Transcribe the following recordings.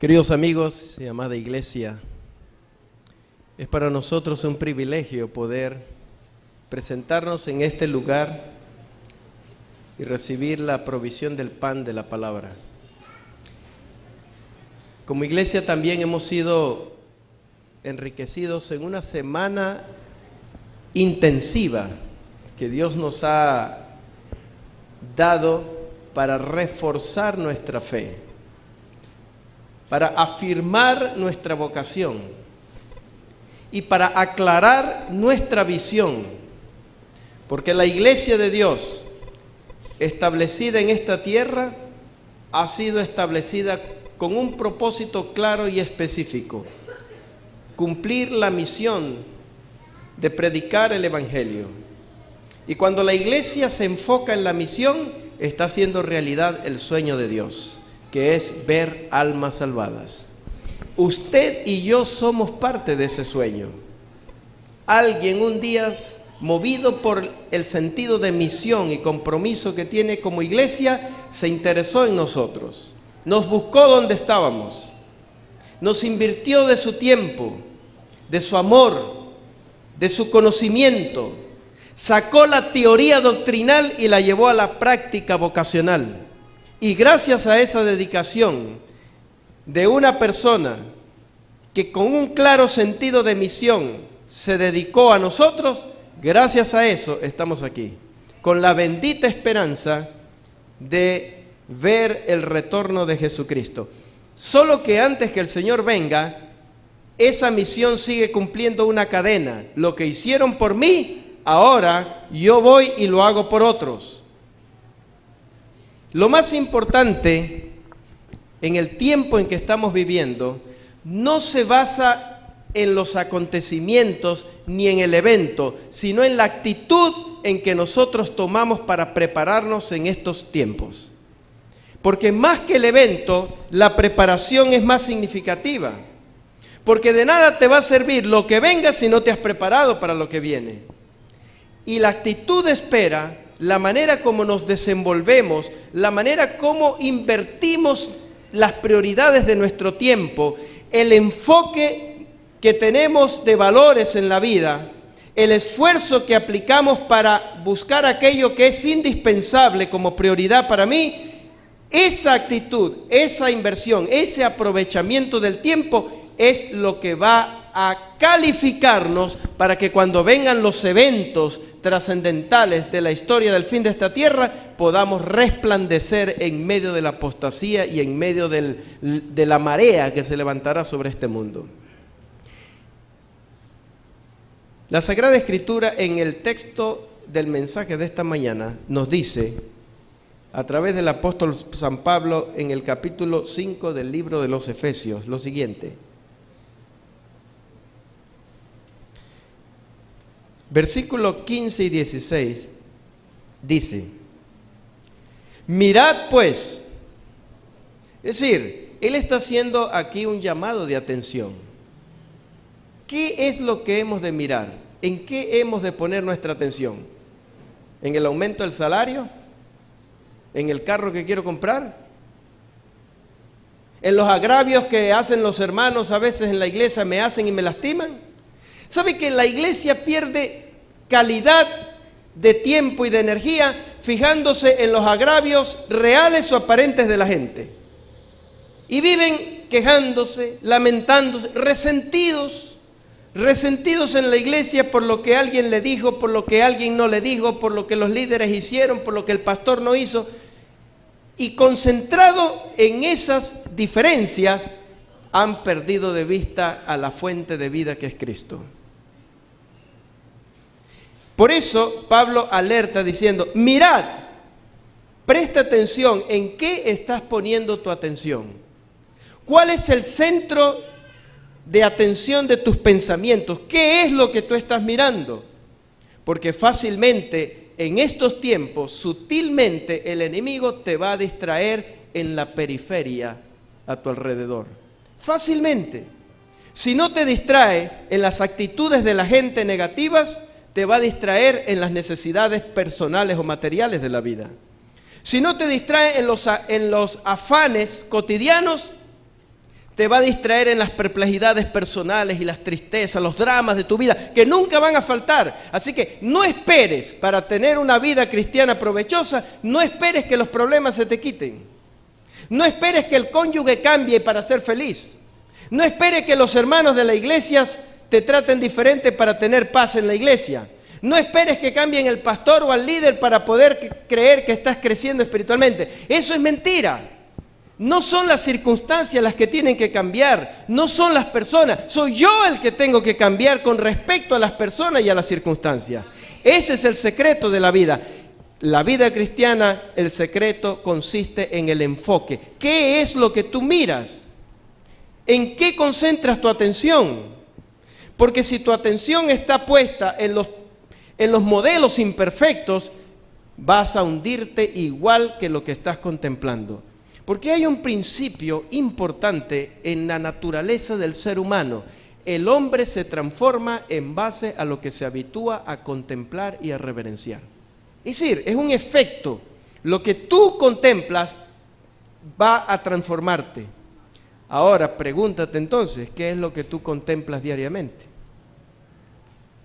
Queridos amigos y amada iglesia, es para nosotros un privilegio poder presentarnos en este lugar y recibir la provisión del pan de la palabra. Como iglesia también hemos sido enriquecidos en una semana intensiva que Dios nos ha dado para reforzar nuestra fe, para afirmar nuestra vocación y para aclarar nuestra visión, porque la iglesia de Dios establecida en esta tierra ha sido establecida con un propósito claro y específico: cumplir la misión de predicar el evangelio. Y cuando la iglesia se enfoca en la misión, está haciendo realidad el sueño de Dios, que es ver almas salvadas. Usted y yo somos parte de ese sueño. Alguien un día, movido por el sentido de misión y compromiso que tiene como iglesia, se interesó en nosotros, nos buscó donde estábamos, nos invirtió de su tiempo, de su amor, de su conocimiento, sacó la teoría doctrinal y la llevó a la práctica vocacional. Y gracias a esa dedicación de una persona que con un claro sentido de misión se dedicó a nosotros, gracias a eso estamos aquí, con la bendita esperanza de ver el retorno de Jesucristo. Solo que antes que el Señor venga, esa misión sigue cumpliendo una cadena. Lo que hicieron por mí, ahora yo voy y lo hago por otros. Lo más importante en el tiempo en que estamos viviendo no se basa en los acontecimientos ni en el evento, sino en la actitud en que nosotros tomamos para prepararnos en estos tiempos. Porque más que el evento, la preparación es más significativa. Porque de nada te va a servir lo que venga si no te has preparado para lo que viene. Y la actitud de espera, la manera como nos desenvolvemos, la manera como invertimos las prioridades de nuestro tiempo, el enfoque que tenemos de valores en la vida, el esfuerzo que aplicamos para buscar aquello que es indispensable como prioridad para mí, esa actitud, esa inversión, ese aprovechamiento del tiempo es lo que va a calificarnos para que cuando vengan los eventos trascendentales de la historia del fin de esta tierra, podamos resplandecer en medio de la apostasía y en medio de la marea que se levantará sobre este mundo. La Sagrada Escritura, en el texto del mensaje de esta mañana, nos dice, a través del apóstol San Pablo, en el capítulo 5 del libro de los Efesios, lo siguiente. Versículo 15 y 16 dice: mirad pues, es decir, él está haciendo aquí un llamado de atención. ¿Qué es lo que hemos de mirar? ¿En qué hemos de poner nuestra atención? ¿En el aumento del salario? ¿En el carro que quiero comprar? ¿En los agravios que hacen los hermanos a veces en la iglesia, me hacen y me lastiman? ¿Sabe que la iglesia pierde calidad de tiempo y de energía fijándose en los agravios reales o aparentes de la gente? Y viven quejándose, lamentándose, resentidos en la iglesia por lo que alguien le dijo, por lo que alguien no le dijo, por lo que los líderes hicieron, por lo que el pastor no hizo. Y concentrado en esas diferencias, han perdido de vista a la fuente de vida que es Cristo. Por eso Pablo alerta diciendo: mirad, presta atención, ¿en qué estás poniendo tu atención? ¿Cuál es el centro de atención de tus pensamientos? ¿Qué es lo que tú estás mirando? Porque fácilmente en estos tiempos, sutilmente, el enemigo te va a distraer en la periferia a tu alrededor. Fácilmente. Si no te distrae en las actitudes de la gente negativas, te va a distraer en las necesidades personales o materiales de la vida. Si no te distrae en los afanes cotidianos, Te va a distraer en las perplejidades personales y las tristezas, los dramas de tu vida, que nunca van a faltar. Así que no esperes para tener una vida cristiana provechosa, no esperes que los problemas se te quiten. No esperes que el cónyuge cambie para ser feliz. No esperes que los hermanos de la iglesia te traten diferente para tener paz en la iglesia. No esperes que cambien el pastor o al líder para poder creer que estás creciendo espiritualmente. Eso es mentira. No son las circunstancias las que tienen que cambiar, no son las personas. Soy yo el que tengo que cambiar con respecto a las personas y a las circunstancias. Ese es el secreto de la vida. La vida cristiana, el secreto consiste en el enfoque. ¿Qué es lo que tú miras? ¿En qué concentras tu atención? Porque si tu atención está puesta en los modelos imperfectos, vas a hundirte igual que lo que estás contemplando. Porque hay un principio importante en la naturaleza del ser humano. El hombre se transforma en base a lo que se habitúa a contemplar y a reverenciar. Es decir, es un efecto. Lo que tú contemplas va a transformarte. Ahora, pregúntate entonces, ¿qué es lo que tú contemplas diariamente?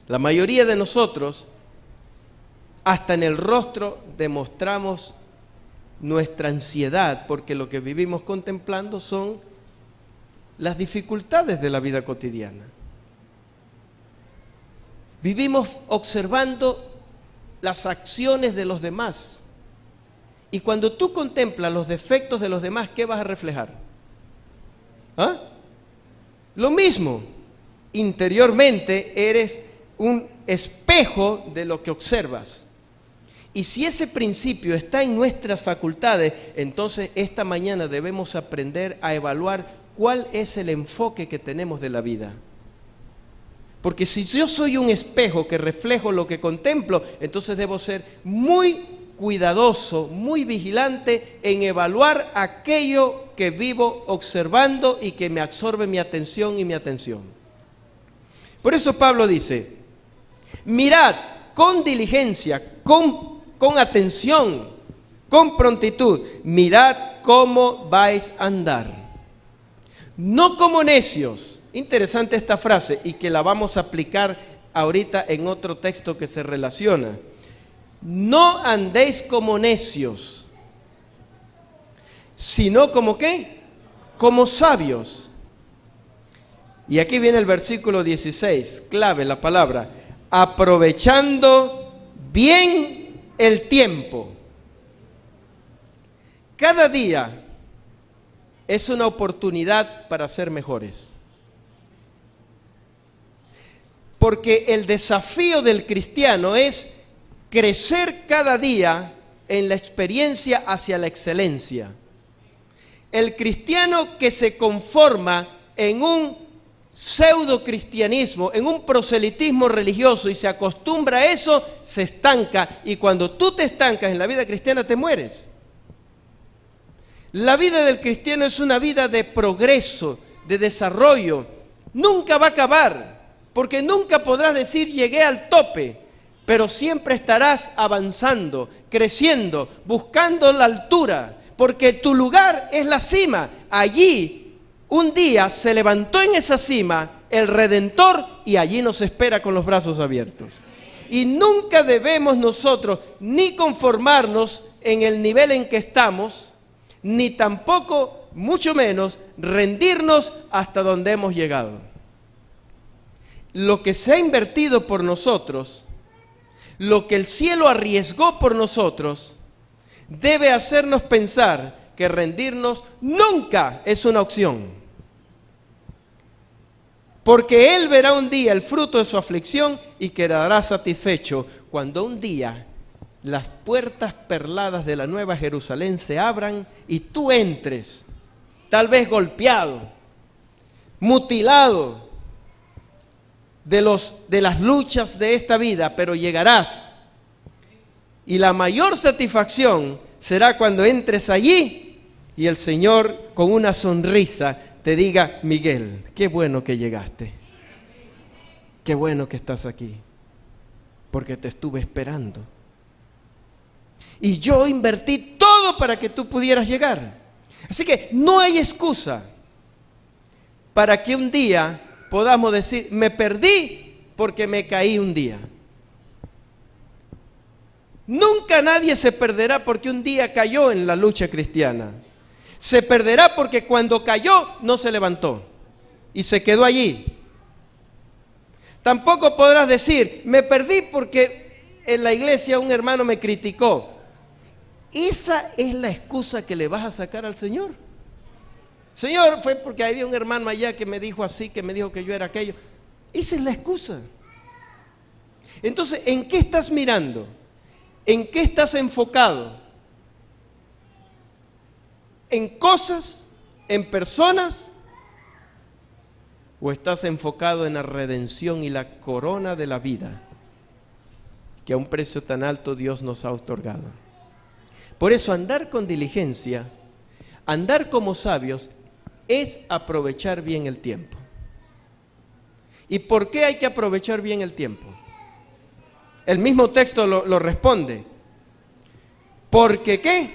La mayoría de nosotros, hasta en el rostro, demostramos nuestra ansiedad, porque lo que vivimos contemplando son las dificultades de la vida cotidiana. Vivimos observando las acciones de los demás. Y cuando tú contemplas los defectos de los demás, ¿qué vas a reflejar? ¿Ah? Lo mismo. Interiormente eres un espejo de lo que observas. Y si ese principio está en nuestras facultades, entonces esta mañana debemos aprender a evaluar cuál es el enfoque que tenemos de la vida. Porque si yo soy un espejo que reflejo lo que contemplo, entonces debo ser muy cuidadoso, muy vigilante en evaluar aquello que vivo observando y que me absorbe mi atención y mi atención. Por eso Pablo dice, mirad con diligencia, con atención, con prontitud, mirad cómo vais a andar. No como necios. Interesante esta frase y que la vamos a aplicar ahorita en otro texto que se relaciona. No andéis como necios, sino como ¿qué? Como sabios. Y aquí viene el versículo 16, clave la palabra, aprovechando bien el tiempo. Cada día es una oportunidad para ser mejores. Porque el desafío del cristiano es crecer cada día en la experiencia hacia la excelencia. El cristiano que se conforma en un pseudo cristianismo, en un proselitismo religioso y se acostumbra a eso, se estanca, y cuando tú te estancas en la vida cristiana te mueres. La vida del cristiano es una vida de progreso, de desarrollo. Nunca va a acabar, porque nunca podrás decir llegué al tope, pero siempre estarás avanzando, creciendo, buscando la altura, porque tu lugar es la cima. Allí un día se levantó en esa cima el Redentor y allí nos espera con los brazos abiertos. Y nunca debemos nosotros ni conformarnos en el nivel en que estamos, ni tampoco, mucho menos, rendirnos hasta donde hemos llegado. Lo que se ha invertido por nosotros, lo que el cielo arriesgó por nosotros, debe hacernos pensar que rendirnos nunca es una opción. Porque Él verá un día el fruto de su aflicción y quedará satisfecho cuando un día las puertas perladas de la Nueva Jerusalén se abran y tú entres, tal vez golpeado, mutilado de las luchas de esta vida, pero llegarás. Y la mayor satisfacción será cuando entres allí y el Señor con una sonrisa te diga: Miguel, qué bueno que llegaste, qué bueno que estás aquí, porque te estuve esperando. Y yo invertí todo para que tú pudieras llegar. Así que no hay excusa. para que un día podamos decir, me perdí porque me caí un día. Nunca nadie se perderá porque un día cayó en la lucha cristiana. Se perderá porque cuando cayó no se levantó y se quedó allí. Tampoco podrás decir, me perdí porque en la iglesia un hermano me criticó. Esa es la excusa que le vas a sacar al Señor. Señor, fue porque había un hermano allá que me dijo así, que me dijo que yo era aquello. Esa es la excusa. Entonces, ¿en qué estás mirando? ¿En qué estás enfocado? ¿En cosas? ¿En personas? ¿O estás enfocado en la redención y la corona de la vida que a un precio tan alto Dios nos ha otorgado? Por eso andar con diligencia, andar como sabios, es aprovechar bien el tiempo. ¿Y por qué hay que aprovechar bien el tiempo? El mismo texto lo responde. ¿Porque qué?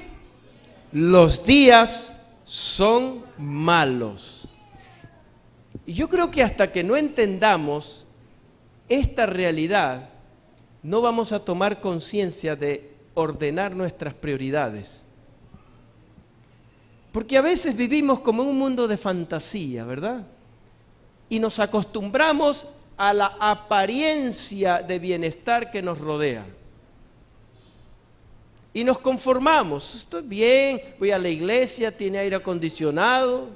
Los días son malos. Y yo creo que hasta que no entendamos esta realidad, no vamos a tomar conciencia de ordenar nuestras prioridades. Porque a veces vivimos como en un mundo de fantasía, ¿verdad? Y nos acostumbramos a la apariencia de bienestar que nos rodea. Y nos conformamos, estoy bien, voy a la iglesia, tiene aire acondicionado.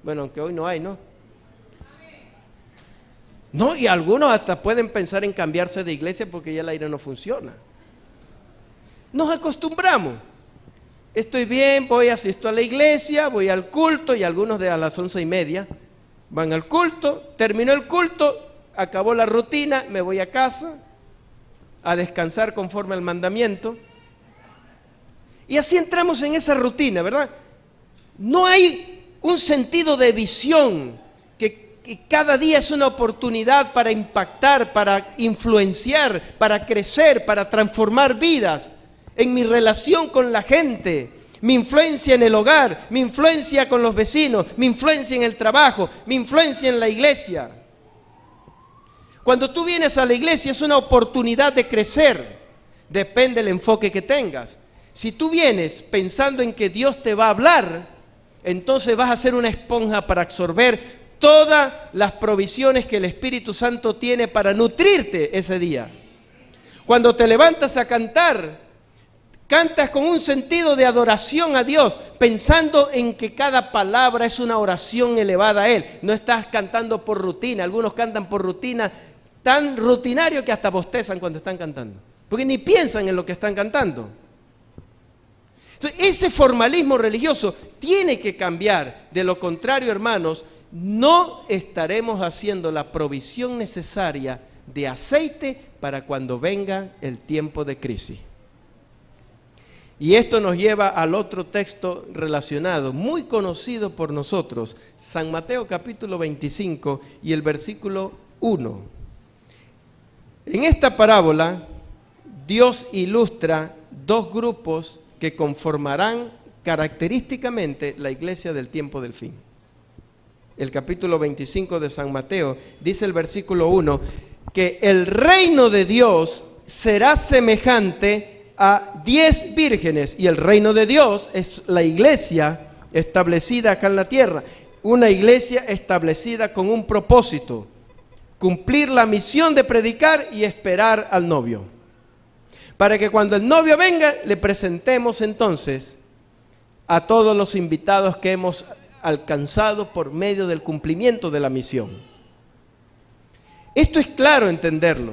Bueno, aunque hoy no hay, ¿no? No, y algunos hasta pueden pensar en cambiarse de iglesia porque ya el aire no funciona. Nos acostumbramos. Estoy bien, asisto a la iglesia, voy al culto, y algunos de a las 11:30 van al culto, terminó el culto, acabó la rutina, me voy a casa a descansar conforme al mandamiento. Y así entramos en esa rutina, ¿verdad? No hay un sentido de visión, que cada día es una oportunidad para impactar, para influenciar, para crecer, para transformar vidas. En mi relación con la gente, mi influencia en el hogar, mi influencia con los vecinos, mi influencia en el trabajo, mi influencia en la iglesia. Cuando tú vienes a la iglesia es una oportunidad de crecer, depende del enfoque que tengas. Si tú vienes pensando en que Dios te va a hablar, entonces vas a ser una esponja para absorber todas las provisiones que el Espíritu Santo tiene para nutrirte ese día. Cuando te levantas a cantar, cantas con un sentido de adoración a Dios, pensando en que cada palabra es una oración elevada a Él. No estás cantando por rutina. Algunos cantan por rutina, tan rutinario que hasta bostezan cuando están cantando, porque ni piensan en lo que están cantando. Entonces, ese formalismo religioso tiene que cambiar. De lo contrario, hermanos, no estaremos haciendo la provisión necesaria de aceite para cuando venga el tiempo de crisis. Y esto nos lleva al otro texto relacionado, muy conocido por nosotros, San Mateo capítulo 25 y el versículo 1. En esta parábola, Dios ilustra dos grupos que conformarán característicamente la iglesia del tiempo del fin. El capítulo 25 de San Mateo dice el versículo 1 que el reino de Dios será semejante a 10 vírgenes, y el reino de Dios es la iglesia establecida acá en la tierra, una iglesia establecida con un propósito: cumplir la misión de predicar y esperar al novio, para que cuando el novio venga le presentemos entonces a todos los invitados que hemos alcanzado por medio del cumplimiento de la misión. Esto es claro entenderlo.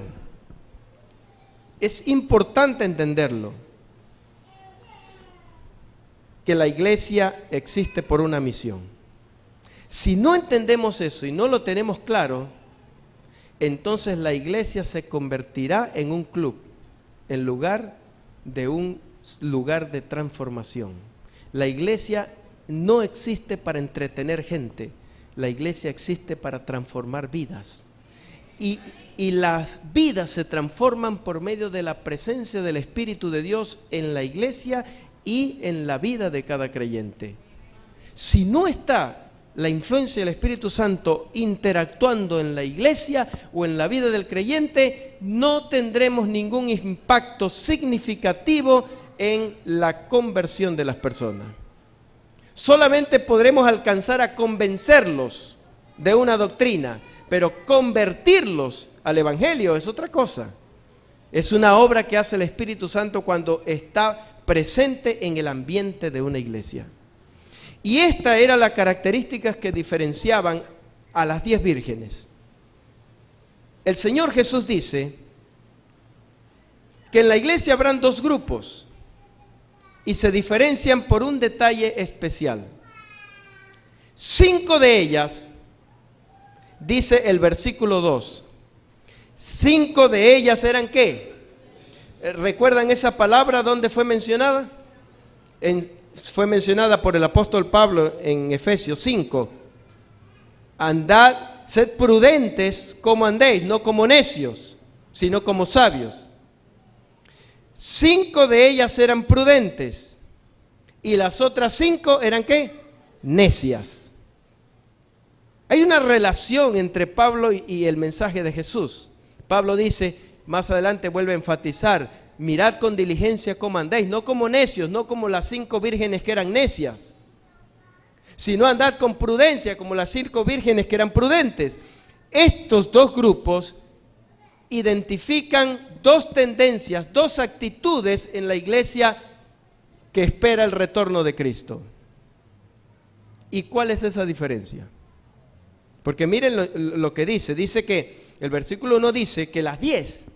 Es importante entenderlo, que la iglesia existe por una misión. Si no entendemos eso y no lo tenemos claro, entonces la iglesia se convertirá en un club, en lugar de un lugar de transformación. La iglesia no existe para entretener gente, la iglesia existe para transformar vidas. Y las vidas se transforman por medio de la presencia del Espíritu de Dios en la iglesia y en la vida de cada creyente. Si no está la influencia del Espíritu Santo interactuando en la iglesia o en la vida del creyente, no tendremos ningún impacto significativo en la conversión de las personas. Solamente podremos alcanzar a convencerlos de una doctrina, pero convertirlos al Evangelio es otra cosa. Es una obra que hace el Espíritu Santo cuando está presente en el ambiente de una iglesia. Y esta era la característica que diferenciaban a las 10 vírgenes. El Señor Jesús dice que en la iglesia habrán 2 grupos y se diferencian por un detalle especial. 5 de ellas, dice el versículo 2, 5 de ellas eran ¿qué? ¿Recuerdan esa palabra dónde fue mencionada? Fue mencionada por el apóstol Pablo en Efesios 5. Andad, sed prudentes como andéis, no como necios, sino como sabios. 5 de ellas eran prudentes y las otras 5 eran ¿qué? Necias. Hay una relación entre Pablo y el mensaje de Jesús. Pablo dice, más adelante vuelve a enfatizar, mirad con diligencia cómo andéis, no como necios, no como las 5 vírgenes que eran necias, sino andad con prudencia como las 5 vírgenes que eran prudentes. Estos 2 grupos identifican 2 tendencias, 2 actitudes en la iglesia que espera el retorno de Cristo. ¿Y cuál es esa diferencia? Porque miren lo que dice que el versículo 1 dice que las 10,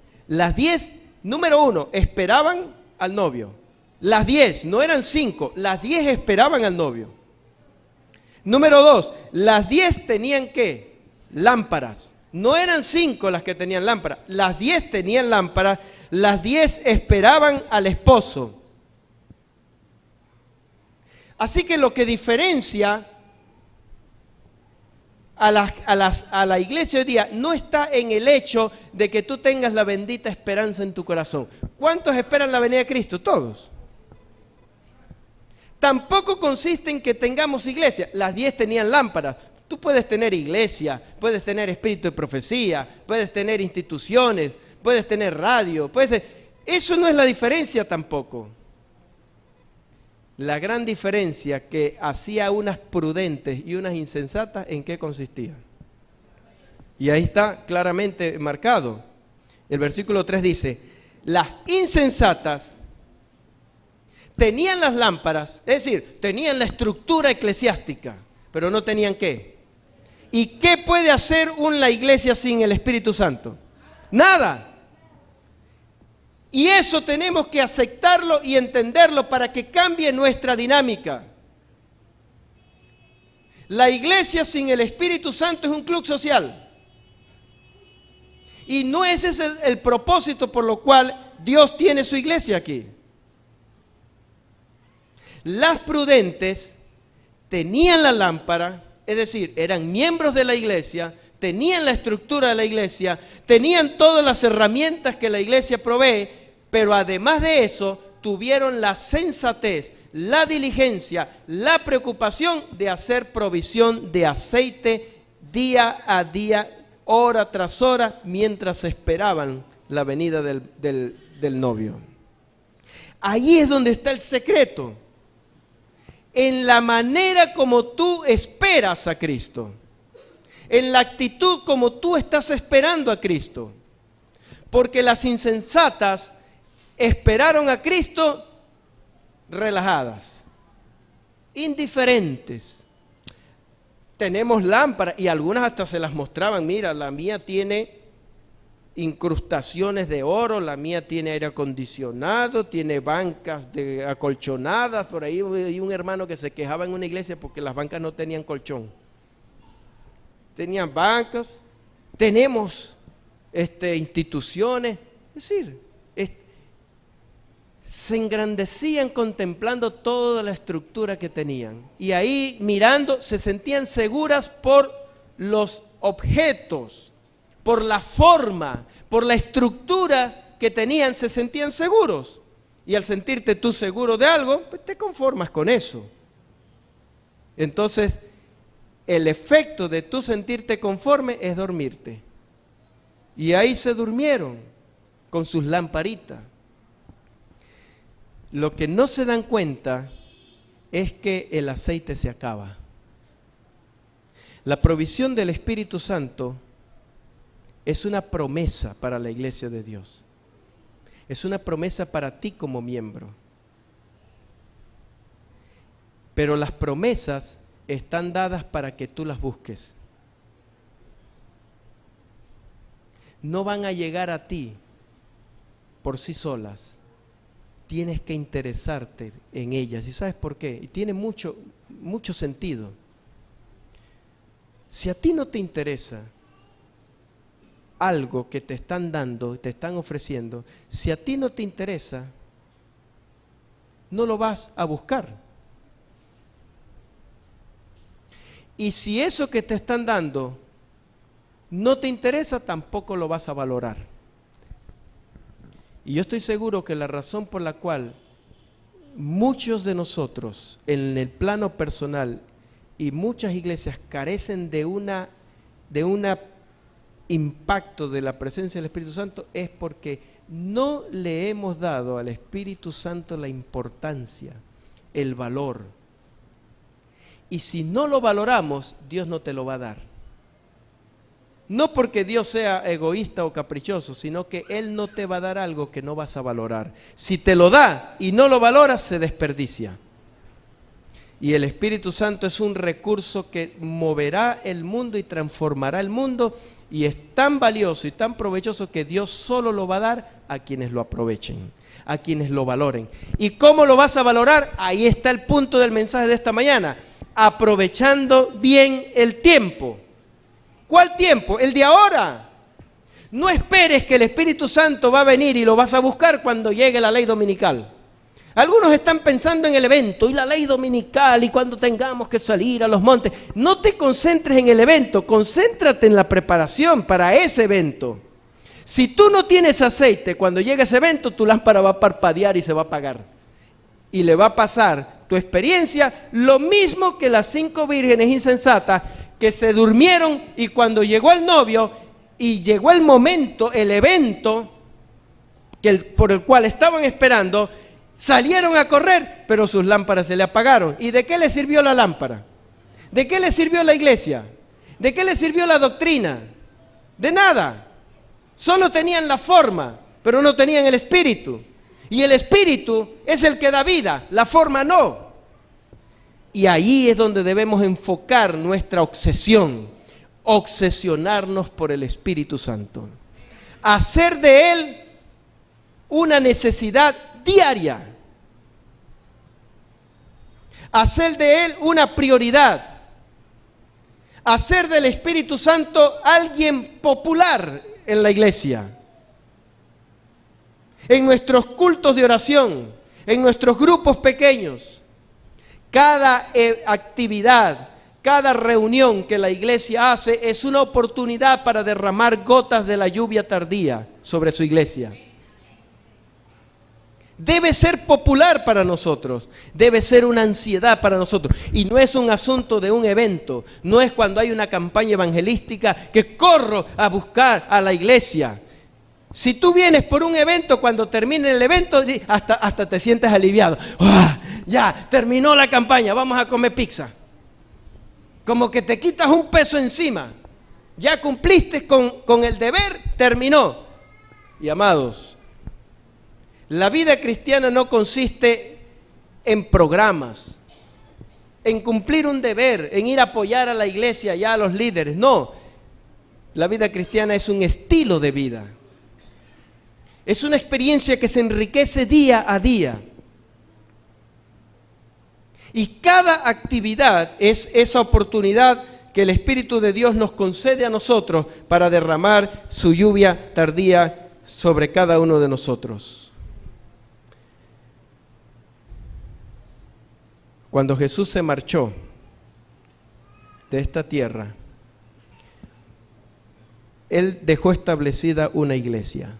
número 1, esperaban al novio. Las 10, no eran 5, las 10 esperaban al novio. Número 2, las 10 tenían ¿qué? Lámparas. No eran 5 las que tenían lámparas, las 10 tenían lámparas, las 10 esperaban al esposo. Así que lo que diferencia a la iglesia hoy día no está en el hecho de que tú tengas la bendita esperanza en tu corazón. ¿Cuántos esperan la venida de Cristo? Todos. Tampoco consiste en que tengamos iglesia. Las 10 tenían lámparas. Tú puedes tener iglesia, puedes tener espíritu de profecía, puedes tener instituciones, puedes tener radio, eso no es la diferencia tampoco. La gran diferencia que hacía unas prudentes y unas insensatas, ¿en qué consistía? Y ahí está claramente marcado. El versículo 3 dice, las insensatas tenían las lámparas, es decir, tenían la estructura eclesiástica, pero no tenían ¿qué? ¿Y qué puede hacer la iglesia sin el Espíritu Santo? Nada. Y eso tenemos que aceptarlo y entenderlo para que cambie nuestra dinámica. La iglesia sin el Espíritu Santo es un club social. Y no ese es el propósito por lo cual Dios tiene su iglesia aquí. Las prudentes tenían la lámpara, es decir, eran miembros de la iglesia, tenían la estructura de la iglesia, tenían todas las herramientas que la iglesia provee, pero además de eso, tuvieron la sensatez, la diligencia, la preocupación de hacer provisión de aceite día a día, hora tras hora, mientras esperaban la venida del novio. Ahí es donde está el secreto. En la manera como tú esperas a Cristo, en la actitud como tú estás esperando a Cristo, porque las insensatas esperaron a Cristo relajadas, indiferentes. Tenemos lámparas y algunas hasta se las mostraban, mira, la mía tiene incrustaciones de oro, la mía tiene aire acondicionado, tiene bancas acolchonadas. Por ahí hay un hermano que se quejaba en una iglesia porque las bancas no tenían colchón. Tenían bancas, tenemos instituciones, es decir, se engrandecían contemplando toda la estructura que tenían. Y ahí mirando se sentían seguras por los objetos, por la forma, por la estructura que tenían, se sentían seguros. Y al sentirte tú seguro de algo, pues te conformas con eso. Entonces, el efecto de tú sentirte conforme es dormirte. Y ahí se durmieron con sus lamparitas. Lo que no se dan cuenta es que el aceite se acaba. La provisión del Espíritu Santo es una promesa para la iglesia de Dios. Es una promesa para ti como miembro. Pero las promesas están dadas para que tú las busques. No van a llegar a ti por sí solas. Tienes que interesarte en ellas. ¿Y sabes por qué? Y tiene mucho sentido. Si a ti no te interesa algo que te están dando, te están ofreciendo, si a ti no te interesa, no lo vas a buscar. Y si eso que te están dando no te interesa, tampoco lo vas a valorar. Y yo estoy seguro que la razón por la cual muchos de nosotros en el plano personal y muchas iglesias carecen de un impacto de la presencia del Espíritu Santo es porque no le hemos dado al Espíritu Santo la importancia, el valor. Y si no lo valoramos, Dios no te lo va a dar. No porque Dios sea egoísta o caprichoso, sino que Él no te va a dar algo que no vas a valorar. Si te lo da y no lo valoras, se desperdicia. Y el Espíritu Santo es un recurso que moverá el mundo y transformará el mundo, y es tan valioso y tan provechoso que Dios solo lo va a dar a quienes lo aprovechen, a quienes lo valoren. ¿Y cómo lo vas a valorar? Ahí está el punto del mensaje de esta mañana. Aprovechando bien el tiempo. ¿Cuál tiempo? El de ahora. No esperes que el Espíritu Santo va a venir y lo vas a buscar cuando llegue la ley dominical. Algunos están pensando en el evento y la ley dominical y cuando tengamos que salir a los montes. No te concentres en el evento, concéntrate en la preparación para ese evento. Si tú no tienes aceite, cuando llegue ese evento, tu lámpara va a parpadear y se va a apagar. Y le va a pasar tu experiencia lo mismo que las 5 vírgenes insensatas que se durmieron, y cuando llegó el novio y llegó el momento, el evento por el cual estaban esperando, salieron a correr, pero sus lámparas se le apagaron. ¿Y de qué le sirvió la lámpara? ¿De qué le sirvió la iglesia? ¿De qué le sirvió la doctrina? De nada. Solo tenían la forma, pero no tenían el espíritu. Y el espíritu es el que da vida, la forma no. Y ahí es donde debemos enfocar nuestra obsesión, obsesionarnos por el Espíritu Santo. Hacer de Él una necesidad diaria. Hacer de Él una prioridad. Hacer del Espíritu Santo alguien popular en la iglesia. En nuestros cultos de oración, en nuestros grupos pequeños. Cada actividad, cada reunión que la iglesia hace es una oportunidad para derramar gotas de la lluvia tardía sobre su iglesia. Debe ser popular para nosotros, debe ser una ansiedad para nosotros. Y no es un asunto de un evento, no es cuando hay una campaña evangelística que corro a buscar a la iglesia. Si tú vienes por un evento, cuando termine el evento, hasta te sientes aliviado. ¡Oh! Ya, terminó la campaña, vamos a comer pizza. Como que te quitas un peso encima. Ya cumpliste con el deber, terminó. Y amados, la vida cristiana no consiste en programas, en cumplir un deber, en ir a apoyar a la iglesia y a los líderes. No, la vida cristiana es un estilo de vida. Es una experiencia que se enriquece día a día. Y cada actividad es esa oportunidad que el Espíritu de Dios nos concede a nosotros para derramar su lluvia tardía sobre cada uno de nosotros. Cuando Jesús se marchó de esta tierra, Él dejó establecida una iglesia.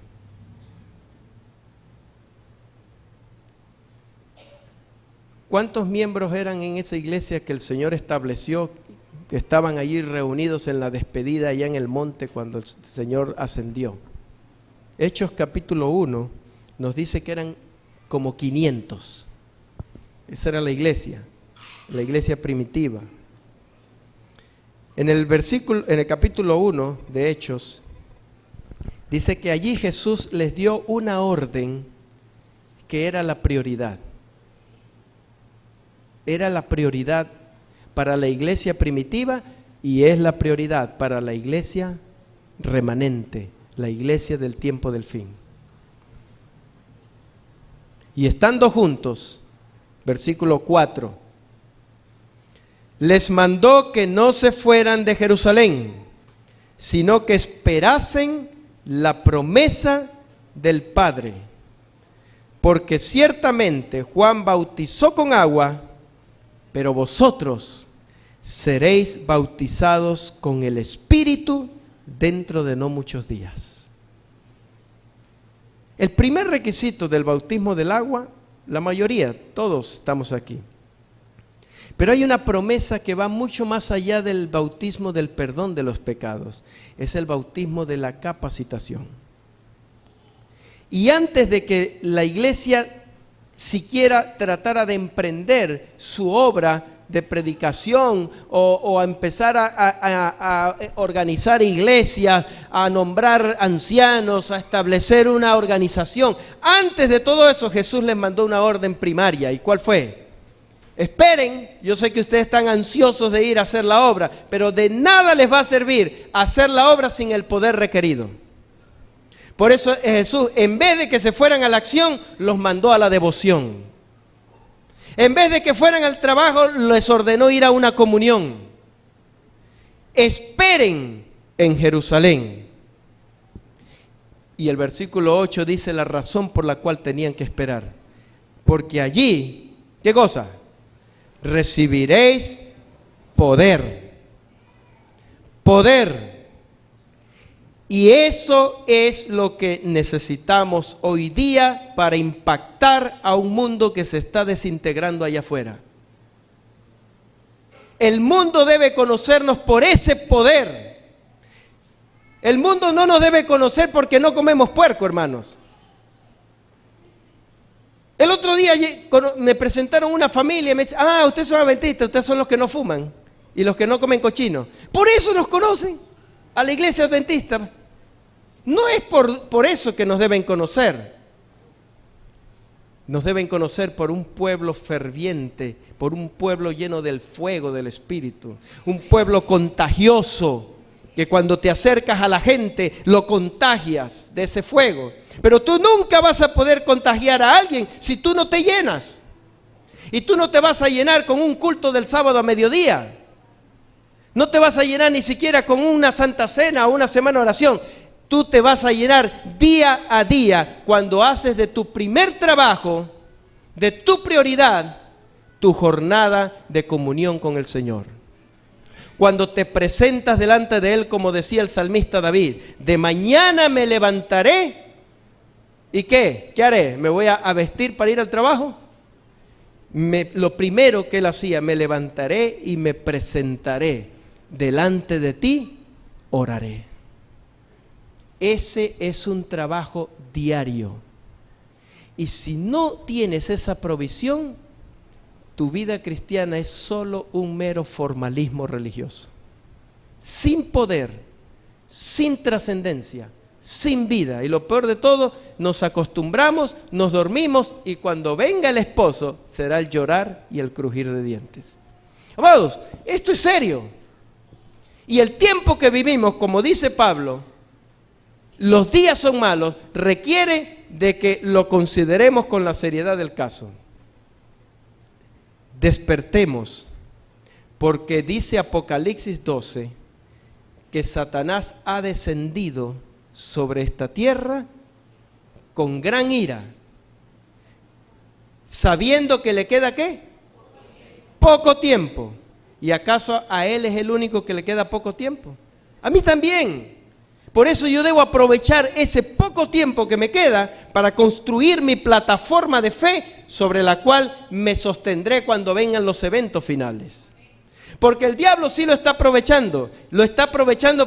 ¿Cuántos miembros eran en esa iglesia que el Señor estableció que estaban allí reunidos en la despedida allá en el monte cuando el Señor ascendió. Hechos capítulo 1 nos dice que eran como 500. Esa era la iglesia primitiva. En el capítulo 1 de Hechos, dice que allí Jesús les dio una orden que era la prioridad. Era la prioridad para la iglesia primitiva y es la prioridad para la iglesia remanente, la iglesia del tiempo del fin. Y estando juntos, versículo 4, les mandó que no se fueran de Jerusalén, sino que esperasen la promesa del Padre. Porque ciertamente Juan bautizó con agua, pero vosotros seréis bautizados con el Espíritu dentro de no muchos días. El primer requisito del bautismo del agua, la mayoría, todos estamos aquí. Pero hay una promesa que va mucho más allá del bautismo del perdón de los pecados. Es el bautismo de la capacitación. Y antes de que la iglesia siquiera tratara de emprender su obra de predicación o a empezar a organizar iglesias, a nombrar ancianos, a establecer una organización, antes de todo eso Jesús les mandó una orden primaria. ¿Y cuál fue? Esperen, yo sé que ustedes están ansiosos de ir a hacer la obra, pero de nada les va a servir hacer la obra sin el poder requerido. Por eso Jesús, en vez de que se fueran a la acción, los mandó a la devoción. En vez de que fueran al trabajo, les ordenó ir a una comunión. Esperen en Jerusalén. Y el versículo 8 dice la razón por la cual tenían que esperar. Porque allí, ¿qué cosa? Recibiréis poder. Poder. Y eso es lo que necesitamos hoy día para impactar a un mundo que se está desintegrando allá afuera. El mundo debe conocernos por ese poder. El mundo no nos debe conocer porque no comemos puerco, hermanos. El otro día me presentaron una familia y me dicen, ustedes son adventistas, ustedes son los que no fuman y los que no comen cochino. Por eso nos conocen a la iglesia adventista. No es por eso que nos deben conocer. Nos deben conocer por un pueblo ferviente, por un pueblo lleno del fuego del Espíritu, un pueblo contagioso, que cuando te acercas a la gente lo contagias de ese fuego. Pero tú nunca vas a poder contagiar a alguien si tú no te llenas. Y tú no te vas a llenar con un culto del sábado a mediodía. No te vas a llenar ni siquiera con una santa cena o una semana de oración. Tú te vas a llenar día a día cuando haces de tu primer trabajo, de tu prioridad, tu jornada de comunión con el Señor. Cuando te presentas delante de Él, como decía el salmista David, de mañana me levantaré. ¿Y qué? ¿Qué haré? ¿Me voy a vestir para ir al trabajo? Lo primero que él hacía, me levantaré y me presentaré delante de ti, oraré. Ese es un trabajo diario. Y si no tienes esa provisión, tu vida cristiana es solo un mero formalismo religioso. Sin poder, sin trascendencia, sin vida. Y lo peor de todo, nos acostumbramos, nos dormimos y cuando venga el esposo será el llorar y el crujir de dientes. Amados, esto es serio. Y el tiempo que vivimos, como dice Pablo, los días son malos, requiere de que lo consideremos con la seriedad del caso. Despertemos, porque dice Apocalipsis 12 que Satanás ha descendido sobre esta tierra con gran ira, sabiendo que le queda ¿qué? Poco tiempo. ¿Y acaso a él es el único que le queda poco tiempo? A mí también. Por eso yo debo aprovechar ese poco tiempo que me queda para construir mi plataforma de fe sobre la cual me sostendré cuando vengan los eventos finales. Porque el diablo sí lo está aprovechando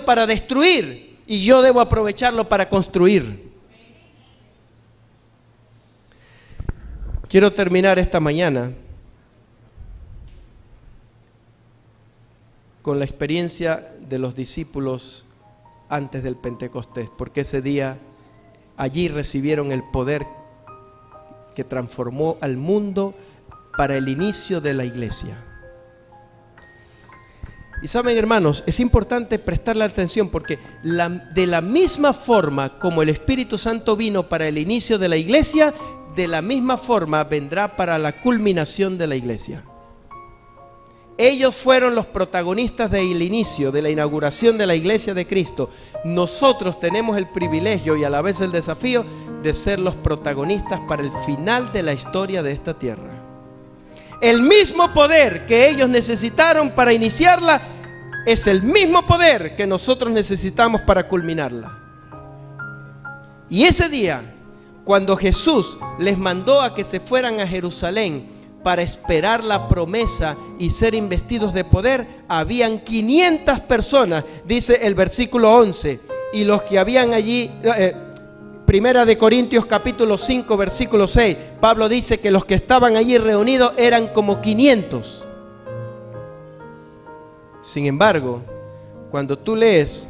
para destruir, y yo debo aprovecharlo para construir. Quiero terminar esta mañana con la experiencia de los discípulos antes del Pentecostés, porque ese día allí recibieron el poder que transformó al mundo para el inicio de la iglesia. Y saben, hermanos, es importante prestarle atención porque de la misma forma como el Espíritu Santo vino para el inicio de la iglesia, de la misma forma vendrá para la culminación de la iglesia. Ellos fueron los protagonistas del inicio, de la inauguración de la iglesia de Cristo. Nosotros tenemos el privilegio y a la vez el desafío de ser los protagonistas para el final de la historia de esta tierra. El mismo poder que ellos necesitaron para iniciarla es el mismo poder que nosotros necesitamos para culminarla. Y ese día, cuando Jesús les mandó a que se fueran a Jerusalén para esperar la promesa y ser investidos de poder, habían 500 personas, dice el versículo 11, y los que habían allí, Primera de Corintios capítulo 5 versículo 6, Pablo dice que los que estaban allí reunidos eran como 500. Sin embargo, cuando tú lees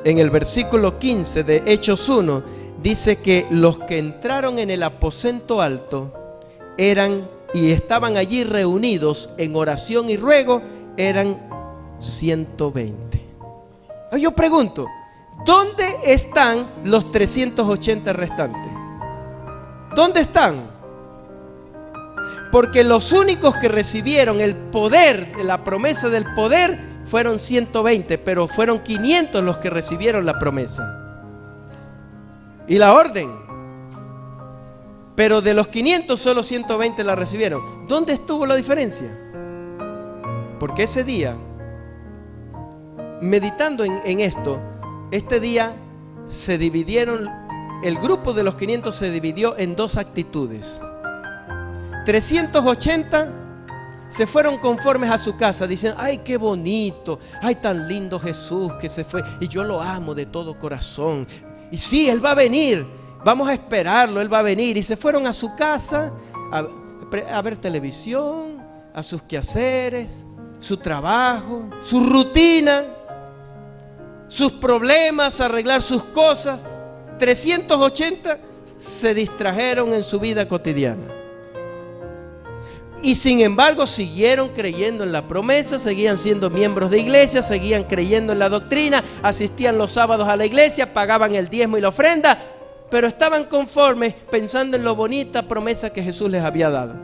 en el versículo 15 de Hechos 1, dice que los que entraron en el aposento alto eran y estaban allí reunidos en oración y ruego, eran 120. Yo pregunto, ¿dónde están los 380 restantes? ¿Dónde están? Porque los únicos que recibieron el poder, la promesa del poder, fueron 120, pero fueron 500 los que recibieron la promesa y la orden. Pero de los 500 solo 120 la recibieron. ¿Dónde estuvo la diferencia? Porque ese día, meditando en esto, este día se dividieron, el grupo de los 500 se dividió en dos actitudes. 380 se fueron conformes a su casa, diciendo: ay, qué bonito, ay, tan lindo Jesús que se fue, y yo lo amo de todo corazón, y sí, Él va a venir, vamos a esperarlo, Él va a venir. Y se fueron a su casa a ver televisión, a sus quehaceres, su trabajo, su rutina, sus problemas, arreglar sus cosas. 380 se distrajeron en su vida cotidiana. Y sin embargo siguieron creyendo en la promesa, seguían siendo miembros de iglesia, seguían creyendo en la doctrina, asistían los sábados a la iglesia, pagaban el diezmo y la ofrenda, pero estaban conformes pensando en lo bonita promesa que Jesús les había dado.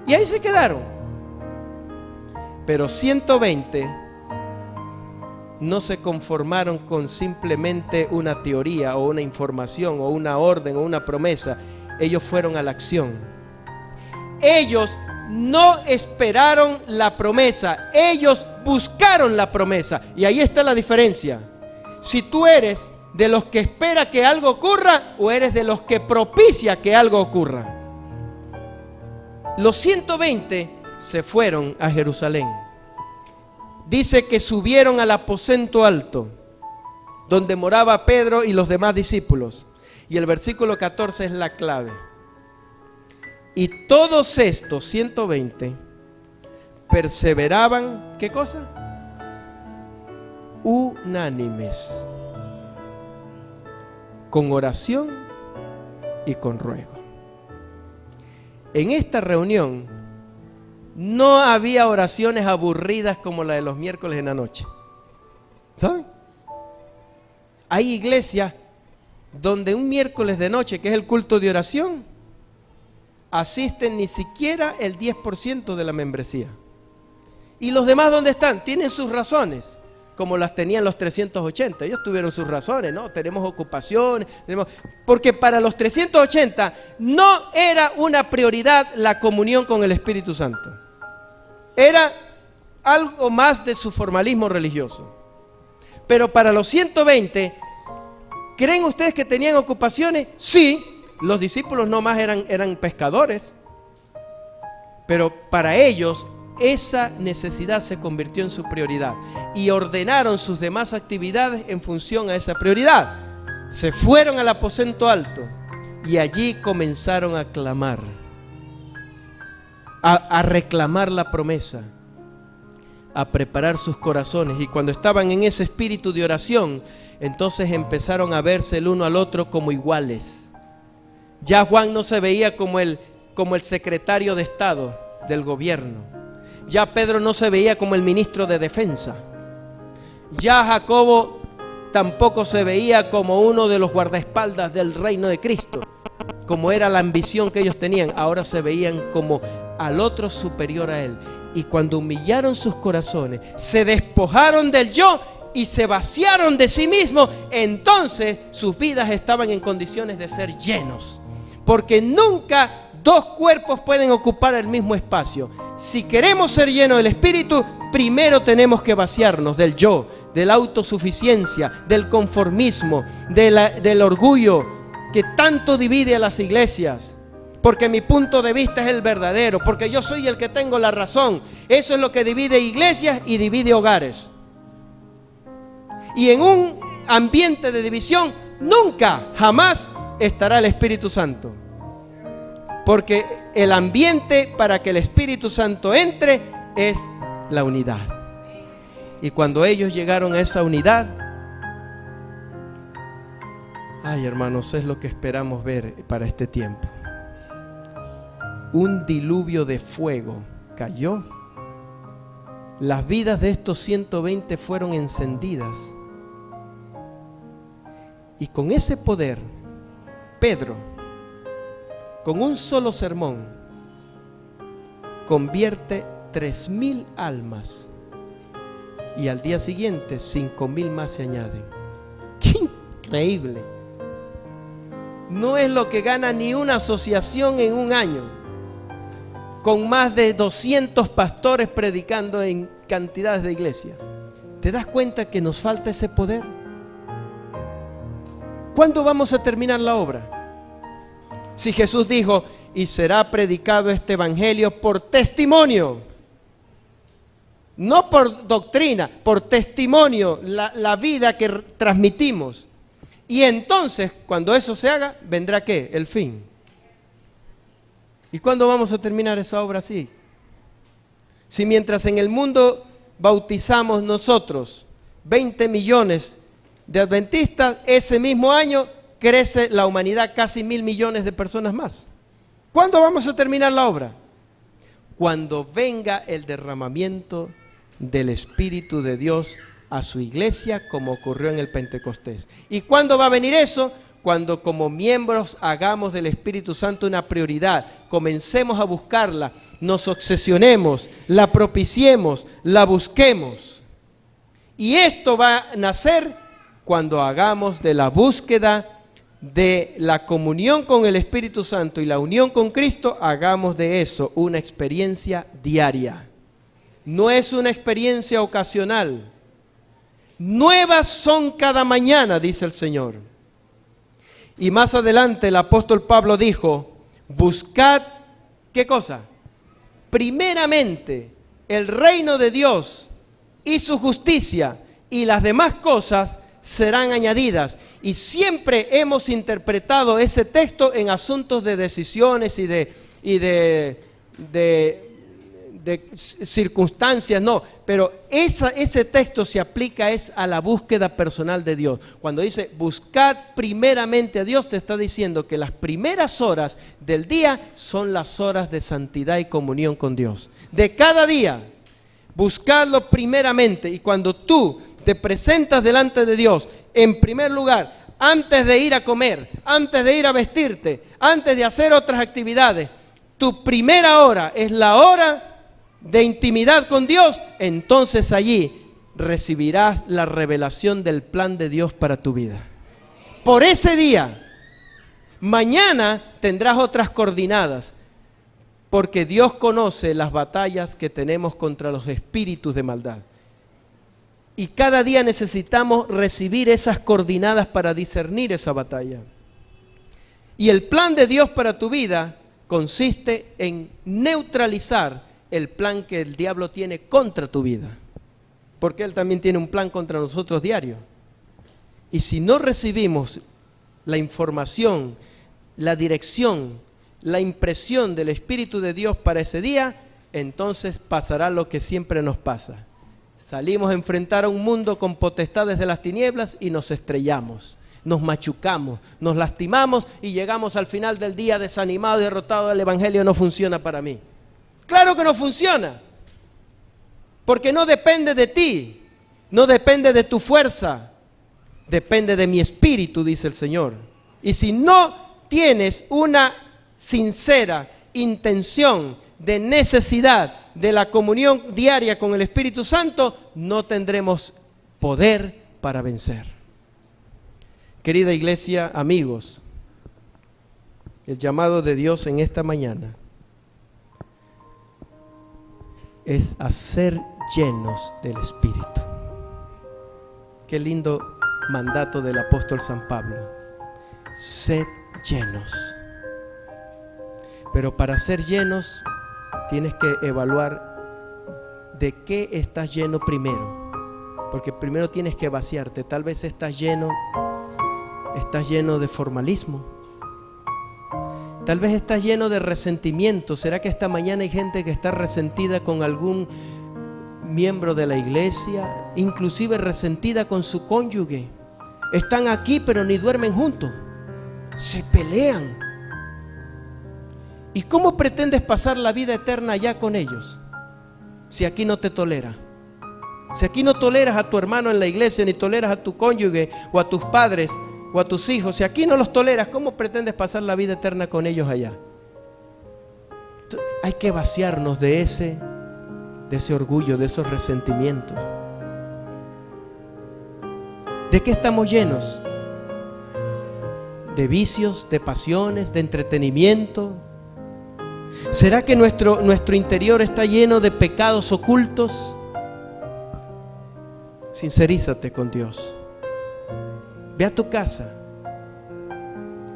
Y ahí se quedaron. Pero 120 no se conformaron con simplemente una teoría o una información o una orden o una promesa. Ellos fueron a la acción. Ellos no esperaron la promesa, ellos buscaron la promesa. Y ahí está la diferencia. Si tú eres de los que espera que algo ocurra o eres de los que propicia que algo ocurra. Los 120 se fueron a Jerusalén. Dice que subieron al aposento alto, donde moraba Pedro y los demás discípulos. Y el versículo 14 es la clave. Y todos estos 120 perseveraban, ¿qué cosa? Unánimes, con oración y con ruego. En esta reunión no había oraciones aburridas como la de los miércoles en la noche. ¿Saben? Hay iglesias donde un miércoles de noche, que es el culto de oración, asisten ni siquiera el 10% de la membresía. ¿Y los demás dónde están? Tienen sus razones, como las tenían los 380. Ellos tuvieron sus razones, ¿no? Tenemos ocupaciones, porque para los 380 no era una prioridad la comunión con el Espíritu Santo. Era algo más de su formalismo religioso. Pero para los 120, ¿creen ustedes que tenían ocupaciones? Sí. Los discípulos no más eran pescadores, pero para ellos esa necesidad se convirtió en su prioridad y ordenaron sus demás actividades en función a esa prioridad. Se fueron al aposento alto y allí comenzaron a clamar, a reclamar la promesa, a preparar sus corazones. Y cuando estaban en ese espíritu de oración, entonces empezaron a verse el uno al otro como iguales. Ya Juan no se veía como el secretario de Estado del gobierno. Ya Pedro no se veía como el ministro de Defensa. Ya Jacobo tampoco se veía como uno de los guardaespaldas del reino de Cristo, como era la ambición que ellos tenían. Ahora se veían como al otro superior a él. Y cuando humillaron sus corazones, se despojaron del yo y se vaciaron de sí mismos, entonces sus vidas estaban en condiciones de ser llenos. Porque nunca dos cuerpos pueden ocupar el mismo espacio. Si queremos ser llenos del Espíritu, primero tenemos que vaciarnos del yo, de la autosuficiencia, del conformismo, del orgullo que tanto divide a las iglesias. Porque mi punto de vista es el verdadero, porque yo soy el que tengo la razón. Eso es lo que divide iglesias y divide hogares. Y en un ambiente de división, nunca, jamás estará el Espíritu Santo. Porque el ambiente para que el Espíritu Santo entre es la unidad. Y cuando ellos llegaron a esa unidad, ay, hermanos, es lo que esperamos ver para este tiempo. Un diluvio de fuego cayó. Las vidas de estos 120 fueron encendidas. Y con ese poder, Pedro, con un solo sermón, convierte 3,000 almas. Y al día siguiente 5,000 más se añaden. ¡Qué increíble! No es lo que gana ni una asociación en un año, con más de 200 pastores predicando en cantidades de iglesias. ¿Te das cuenta que nos falta ese poder? ¿Cuándo vamos a terminar la obra? Si Jesús dijo, y será predicado este evangelio por testimonio, no por doctrina, por testimonio, la vida que transmitimos. Y entonces, cuando eso se haga, ¿vendrá qué? El fin. ¿Y cuándo vamos a terminar esa obra así? Si mientras en el mundo bautizamos nosotros 20 millones de adventistas, ese mismo año crece la humanidad casi 1,000 millones de personas más. ¿Cuándo vamos a terminar la obra? Cuando venga el derramamiento del Espíritu de Dios a su iglesia, como ocurrió en el Pentecostés. ¿Y cuándo va a venir eso? Cuando como miembros hagamos del Espíritu Santo una prioridad, comencemos a buscarla, nos obsesionemos, la propiciemos, la busquemos. Y esto va a nacer cuando hagamos de la búsqueda de la comunión con el Espíritu Santo y la unión con Cristo, hagamos de eso una experiencia diaria. No es una experiencia ocasional. Nuevas son cada mañana, dice el Señor. Y más adelante el apóstol Pablo dijo, buscad, ¿qué cosa? Primeramente el reino de Dios y su justicia, y las demás cosas serán añadidas. Y siempre hemos interpretado ese texto en asuntos de decisiones y de circunstancias, no, pero ese texto se aplica a la búsqueda personal de Dios. Cuando dice buscad primeramente a Dios, te está diciendo que las primeras horas del día son las horas de santidad y comunión con Dios. De cada día, buscadlo primeramente. Y cuando tú te presentas delante de Dios, en primer lugar, antes de ir a comer, antes de ir a vestirte, antes de hacer otras actividades, tu primera hora es la hora de intimidad con Dios, entonces allí recibirás la revelación del plan de Dios para tu vida. Por ese día, mañana tendrás otras coordenadas, porque Dios conoce las batallas que tenemos contra los espíritus de maldad. Y cada día necesitamos recibir esas coordenadas para discernir esa batalla. Y el plan de Dios para tu vida consiste en neutralizar el plan que el diablo tiene contra tu vida, porque él también tiene un plan contra nosotros diario. Y si no recibimos la información, la dirección, la impresión del Espíritu de Dios para ese día, entonces pasará lo que siempre nos pasa. Salimos a enfrentar a un mundo con potestades de las tinieblas y nos estrellamos, nos machucamos, nos lastimamos y llegamos al final del día desanimado y derrotado. El evangelio no funciona para mí. Claro que no funciona, porque no depende de ti, no depende de tu fuerza, depende de mi espíritu, dice el Señor. Y si no tienes una sincera intención de necesidad de la comunión diaria con el Espíritu Santo, no tendremos poder para vencer. Querida iglesia, amigos, el llamado de Dios en esta mañana es a ser llenos del Espíritu. Qué lindo mandato del apóstol San Pablo. Sed llenos. Pero para ser llenos tienes que evaluar de qué estás lleno primero, porque primero tienes que vaciarte. Tal vez estás lleno de formalismo, tal vez estás lleno de resentimiento. ¿Será que esta mañana hay gente que está resentida con algún miembro de la iglesia, inclusive resentida con su cónyuge? Están aquí pero ni duermen juntos, se pelean. ¿Y cómo pretendes pasar la vida eterna allá con ellos si aquí no te tolera? Si aquí no toleras a tu hermano en la iglesia, ni toleras a tu cónyuge o a tus padres o a tus hijos, si aquí no los toleras, ¿cómo pretendes pasar la vida eterna con ellos allá? Hay que vaciarnos de ese orgullo, de esos resentimientos. ¿De qué estamos llenos? ¿De vicios, de pasiones, de entretenimiento? ¿Será que nuestro interior está lleno de pecados ocultos? Sincerízate con Dios. Ve a tu casa,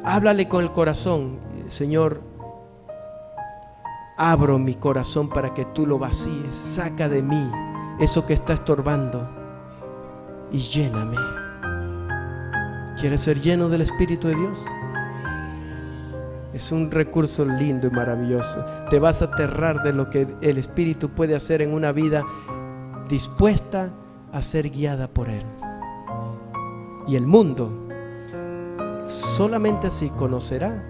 háblale con el corazón. Señor, abro mi corazón para que tú lo vacíes. Saca de mí eso que está estorbando y lléname. ¿Quieres ser lleno del Espíritu de Dios? Es un recurso lindo y maravilloso. Te vas a aterrar de lo que el Espíritu puede hacer en una vida dispuesta a ser guiada por Él. Y el mundo solamente así conocerá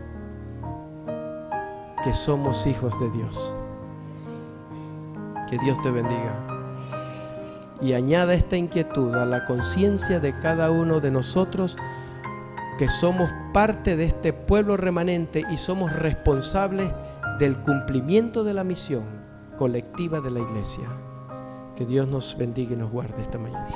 que somos hijos de Dios. Que Dios te bendiga. Y añada esta inquietud a la conciencia de cada uno de nosotros, que somos parte de este pueblo remanente y somos responsables del cumplimiento de la misión colectiva de la iglesia. Que Dios nos bendiga y nos guarde esta mañana.